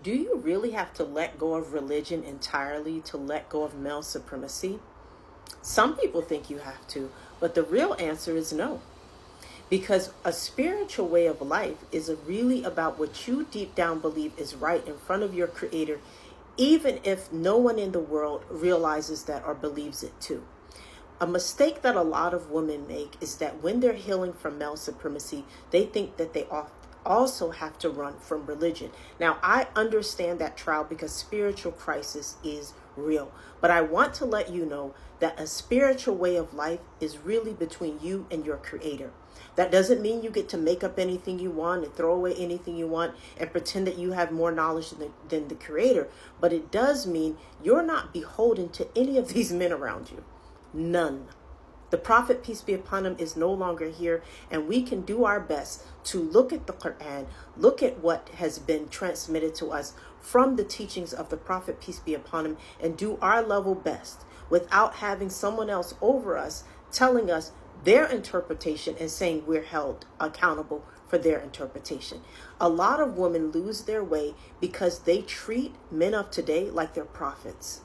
Do you really have to let go of religion entirely to let go of male supremacy? Some people think you have to, but the real answer is no. Because a spiritual way of life is really about what you deep down believe is right in front of your Creator, even if no one in the world realizes that or believes it too. A mistake that a lot of women make is that when they're healing from male supremacy, they think that they also have to run from religion. Now, I understand that trial because spiritual crisis is real. But I want to let you know that a spiritual way of life is really between you and your Creator. That doesn't mean you get to make up anything you want and throw away anything you want and pretend that you have more knowledge than the Creator. But it does mean you're not beholden to any of these men around you. None. The Prophet, peace be upon him, is no longer here, and we can do our best to look at the Quran, look at what has been transmitted to us from the teachings of the Prophet, peace be upon him, and do our level best without having someone else over us telling us their interpretation and saying we're held accountable for their interpretation. A lot of women lose their way because they treat men of today like they're prophets.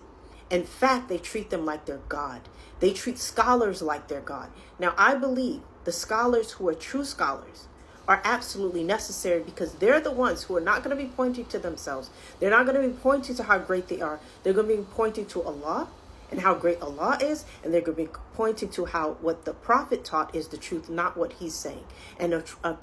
In fact, they treat them like they're God. They treat scholars like they're God. Now, I believe the scholars who are true scholars are absolutely necessary because they're the ones who are not going to be pointing to themselves. They're not going to be pointing to how great they are. They're going to be pointing to Allah and how great Allah is, and they're going to be pointing to how what the Prophet taught is the truth, not what he's saying. And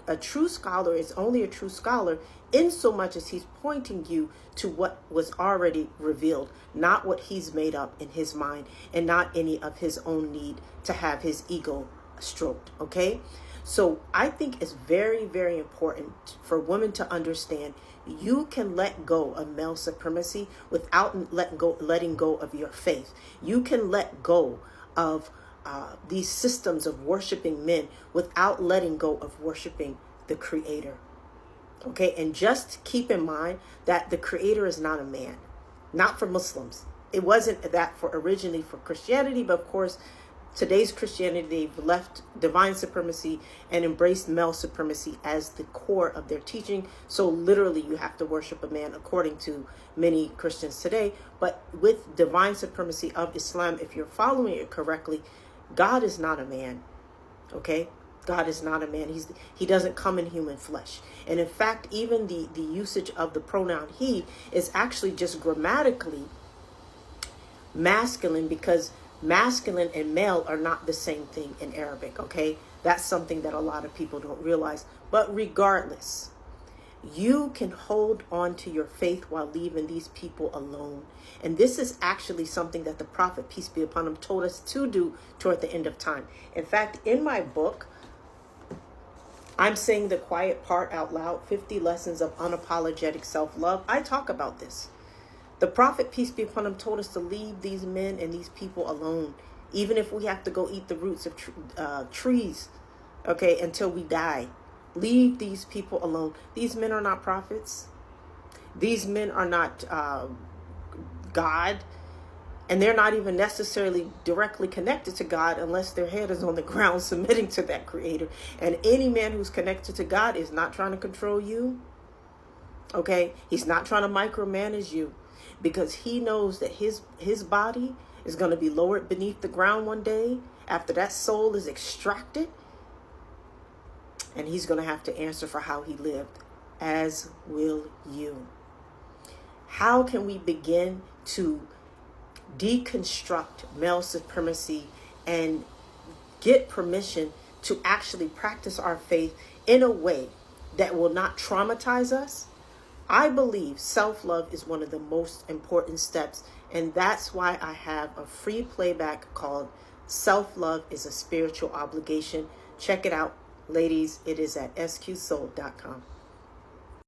a true scholar is only a true scholar in so much as he's pointing you to what was already revealed, not what he's made up in his mind, and not any of his own need to have his ego stroked. Okay? So I think it's very, very important for women to understand you can let go of male supremacy without letting go of your faith. You can let go of these systems of worshiping men without letting go of worshiping the Creator. Okay, and just keep in mind that the Creator is not a man, not for Muslims. It wasn't that for originally for Christianity, but of course, today's Christianity, they've left divine supremacy and embraced male supremacy as the core of their teaching. So literally you have to worship a man according to many Christians today. But with divine supremacy of Islam, if you're following it correctly, God is not a man. Okay? God is not a man. He doesn't come in human flesh. And in fact, even the usage of the pronoun he is actually just grammatically masculine, because masculine and male are not the same thing in Arabic, okay? That's something that a lot of people don't realize. But regardless, you can hold on to your faith while leaving these people alone. And this is actually something that the Prophet, peace be upon him, told us to do toward the end of time. In fact, in my book, I'm saying the quiet part out loud, 50 Lessons of Unapologetic Self-Love. I talk about this. The Prophet, peace be upon him, told us to leave these men and these people alone, even if we have to go eat the roots of trees, okay, until we die. Leave these people alone. These men are not prophets. These men are not God, and they're not even necessarily directly connected to God unless their head is on the ground submitting to that Creator. And any man who's connected to God is not trying to control you, okay? He's not trying to micromanage you, because he knows that his body is going to be lowered beneath the ground one day after that soul is extracted, and he's going to have to answer for how he lived, as will you. How can we begin to deconstruct male supremacy and get permission to actually practice our faith in a way that will not traumatize us? I believe self-love is one of the most important steps, and that's why I have a free playback called Self-Love is a Spiritual Obligation. Check it out, ladies. It is at sqsoul.com.